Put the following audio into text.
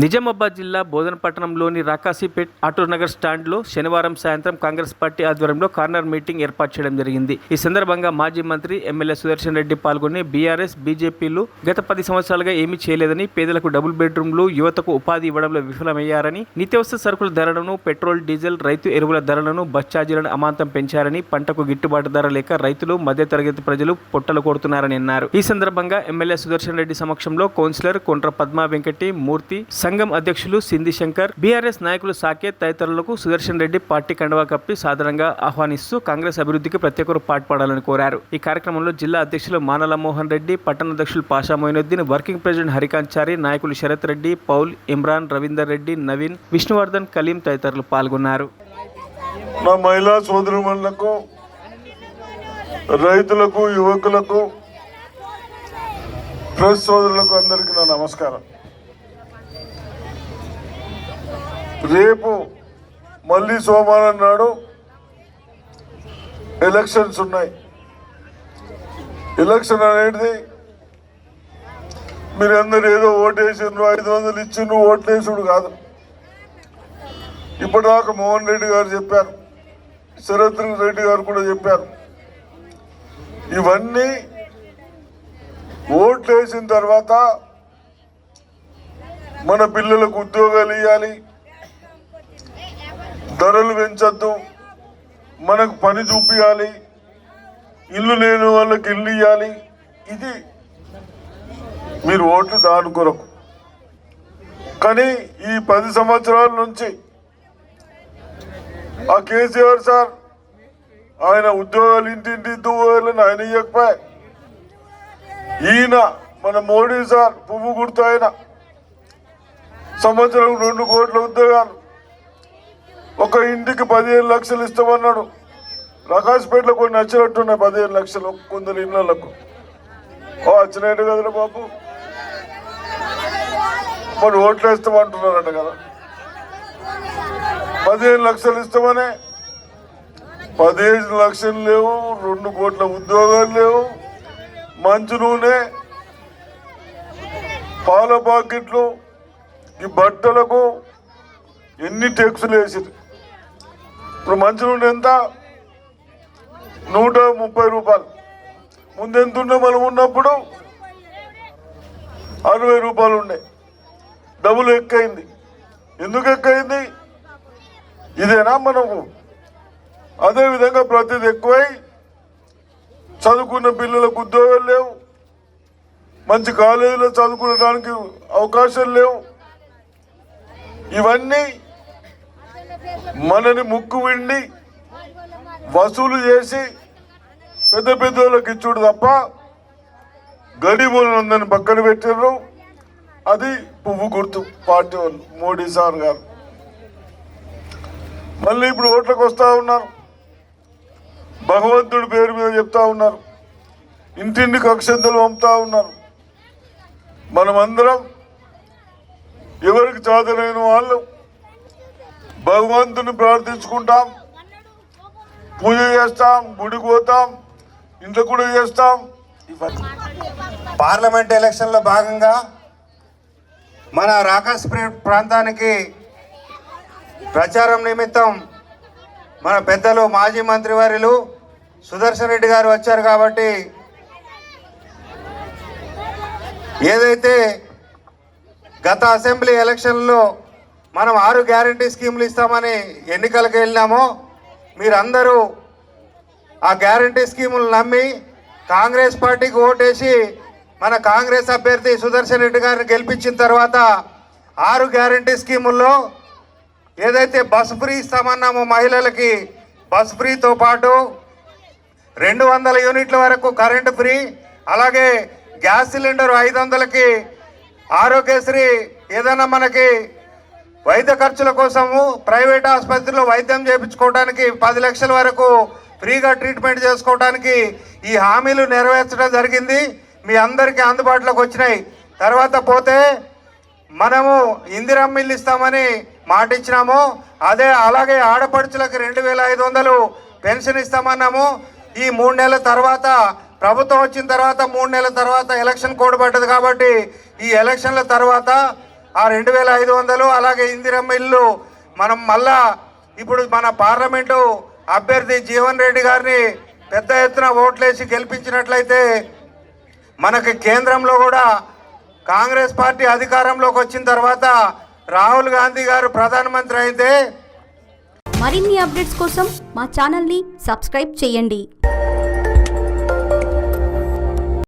నిజామాబాద్ జిల్లా బోధనపట్టణంలోని రాకాసీపేట్ ఆటోనగర్ స్టాండ్లో శనివారం సాయంత్రం కాంగ్రెస్ పార్టీ ఆధ్వర్యంలో కార్నర్ మీటింగ్ ఏర్పాటు చేయడం జరిగింది. ఈ సందర్భంగా మాజీ మంత్రి ఎమ్మెల్యే సుదర్శన్ రెడ్డి పాల్గొని బీఆర్ఎస్, బీజేపీలు గత 10 సంవత్సరాలుగా ఏమీ చేయలేదని, పేదలకు డబుల్ బెడ్రూమ్లు, యువతకు ఉపాధి ఇవ్వడంలో విఫలమయ్యారని, నిత్యావసర సరుకుల ధరలను, పెట్రోల్, డీజిల్, రైతు ఎరువుల ధరలను, బస్ ఛార్జీలను అమాంతం పెంచారని, పంటకు గిట్టుబాటు ధర లేక రైతులు, మధ్యతరగతి ప్రజలు పొట్టలు కొడుతున్నారని అన్నారు. ఈ సందర్భంగా ఎమ్మెల్యే సుదర్శన్ రెడ్డి సమక్షంలో కౌన్సిలర్ కొండ్ర పద్మా వెంకటి, మూర్తి, సంఘం అధ్యక్షులు సింధి శంకర్, బీఆర్ఎస్ నాయకులు సాకేత్ తదితరులకు సుదర్శన్ రెడ్డి పార్టీ కండువా కప్పి సాదరంగా ఆహ్వానిస్తూ కాంగ్రెస్ అభివృద్ధికి ప్రతి ఒక్కరూ పాటుపడాలని కోరారు. ఈ కార్యక్రమంలో జిల్లా అధ్యక్షులు మానల మోహన్ రెడ్డి, పట్టణ అధ్యక్షులు పాషా మొయినుద్దీన్, వర్కింగ్ ప్రెసిడెంట్ హరికాంచారి, నాయకులు శరత్ రెడ్డి, పౌల్, ఇమ్రాన్, రవీందర్ రెడ్డి, నవీన్, విష్ణువర్ధన్, కలీం తదితరులు పాల్గొన్నారు. నా మహిళా సోదరులకు, రైతులకు, యువకులకు, ప్రెస్ సోదరులకు అందరికీ నా నమస్కారం. రేపు మళ్ళీ సోమవారం నాడు ఎలక్షన్స్ ఉన్నాయి. ఎలక్షన్ అనేది మీరందరూ ఏదో ఓటేసిండ్రు, 500 ఇచ్చిండ్రు, ఓట్లేసుడు కాదు. ఇప్పటిదాకా మోహన్ రెడ్డి గారు చెప్పారు, శరత్ రెడ్డి గారు కూడా చెప్పారు. ఇవన్నీ ఓట్లు వేసిన తర్వాత మన పిల్లలకు ఉద్యోగాలు ఇవ్వాలి, ధరలు పెంచద్దు, మనకు పని చూపించాలి, ఇల్లు లేని వాళ్ళకి ఇల్లు ఇవ్వాలి. ఇది మీరు ఓట్లు దాని కొరకు. కానీ ఈ 10 సంవత్సరాల నుంచి ఆ కేసీఆర్ సార్ ఆయన ఉద్యోగాలు ఇంటింటి ఇవ్వాలని ఆయన ఇవ్వకపోయా, ఈయన మన మోడీ సార్ పువ్వు గుర్తు ఆయన సంవత్సరం 2 కోట్ల ఉద్యోగాలు, ఒక ఇంటికి 15 లక్షలు ఇస్తామన్నాడు. రకాస్పేటలో కొన్ని నచ్చినట్టున్నాయి 15 లక్షలు కొందరు ఇళ్లకు. వచ్చినట్టు కదరా బాబు, మరి ఓట్లు వేస్తామంటున్నారంట కదా. 15 లక్షలు ఇస్తామనే 15 లక్షలు లేవు, 2 కోట్ల ఉద్యోగాలు లేవు, మంచు నూనె, పాల ప్యాకెట్లు, ఈ బట్టలకు ఎన్ని ట్యాక్సులు వేసింది. ఇప్పుడు మంచు నూనె ఎంత? 130 రూపాయలు. ముందెంతున్నా మనం ఉన్నప్పుడు 60 రూపాయలు ఉండే, డబుల్ ఎక్కయింది. ఎందుకు ఎక్కయింది? ఇదేనా మనకు? అదేవిధంగా ప్రతిది ఎక్కువై చదువుకున్న పిల్లలకు ఉద్యోగాలు లేవు, మంచి కాలేజీలో చదువుకోవడానికి అవకాశాలు లేవు. ఇవన్నీ మనని ముక్కు విండి వసూలు చేసి పెద్ద పెద్ద వాళ్ళకి ఇచ్చుడు తప్ప గరీబులను అందరిని పక్కన పెట్టారు. అది పువ్వు గుర్తు పార్టీ వాళ్ళు, మోడీ సార్ గారు. మళ్ళీ ఇప్పుడు ఓట్లకు వస్తూ ఉన్నారు, భగవంతుడి పేరు మీద చెప్తా ఉన్నారు, ఇంటింటికి అక్షంతలు పంపుతా ఉన్నారు. మనమందరం ఎవరికి చాదరైన వాళ్ళు భగవంతుని ప్రార్థించుకుంటాం, పూజ చేస్తాం, గుడికి పోతాం, ఇంట్లో కూడా చేస్తాం. పార్లమెంట్ ఎలక్షన్లో భాగంగా మన రాకాస్పేట్ ప్రాంతానికి ప్రచారం నిమిత్తం మన పెద్దలు మాజీ మంత్రివర్యులు సుదర్శన్ రెడ్డి గారు వచ్చారు. కాబట్టి ఏదైతే గత అసెంబ్లీ ఎలక్షన్లో మనం 6 గ్యారంటీ స్కీములు ఇస్తామని ఎన్నికలకు వెళ్ళినామో, మీరందరూ ఆ గ్యారంటీ స్కీములు నమ్మి కాంగ్రెస్ పార్టీకి ఓటేసి మన కాంగ్రెస్ అభ్యర్థి సుదర్శన్ రెడ్డి గారిని గెలిపించిన తర్వాత 6 గ్యారంటీ స్కీముల్లో ఏదైతే బస్ ఫ్రీ ఇస్తామన్నామో మహిళలకి, బస్ ఫ్రీతో పాటు 200 యూనిట్ల వరకు కరెంటు ఫ్రీ, అలాగే గ్యాస్ సిలిండర్ 500కి, ఆరోగ్యశ్రీ ఏదైనా మనకి వైద్య ఖర్చుల కోసము ప్రైవేట్ ఆసుపత్రిలో వైద్యం చేయించుకోవడానికి 10 లక్షల వరకు ఫ్రీగా ట్రీట్మెంట్ చేసుకోవడానికి ఈ హామీలు నెరవేర్చడం జరిగింది. మీ అందరికీ అందుబాటులోకి వచ్చినాయి. తర్వాత పోతే మనము ఇందిరమ్మ ఇల్లు ఇస్తామని మాట ఇచ్చినాము, అలాగే ఆడపడుచులకు 2500 పెన్షన్ ఇస్తామన్నాము. ఈ 3 నెలల తర్వాత ప్రభుత్వం వచ్చిన తర్వాత 3 నెలల తర్వాత ఎలక్షన్ కోడ్ పడ్డది. కాబట్టి ఈ ఎలక్షన్ల తర్వాత ఆ 2500 అలాగే ఇందిరమ్మ ఇల్లు మనం మళ్ళా ఇప్పుడు మన పార్లమెంటు అభ్యర్థి జీవన్ రెడ్డి గారిని పెద్ద ఎత్తున ఓట్లేసి గెలిపించినట్లయితే మనకి కేంద్రంలో కూడా కాంగ్రెస్ పార్టీ అధికారంలోకి వచ్చిన తర్వాత రాహుల్ గాంధీ గారు ప్రధానమంత్రి అయితే మరిన్ని అప్డేట్స్ కోసం మా ఛానల్ని సబ్స్క్రైబ్ చేయండి.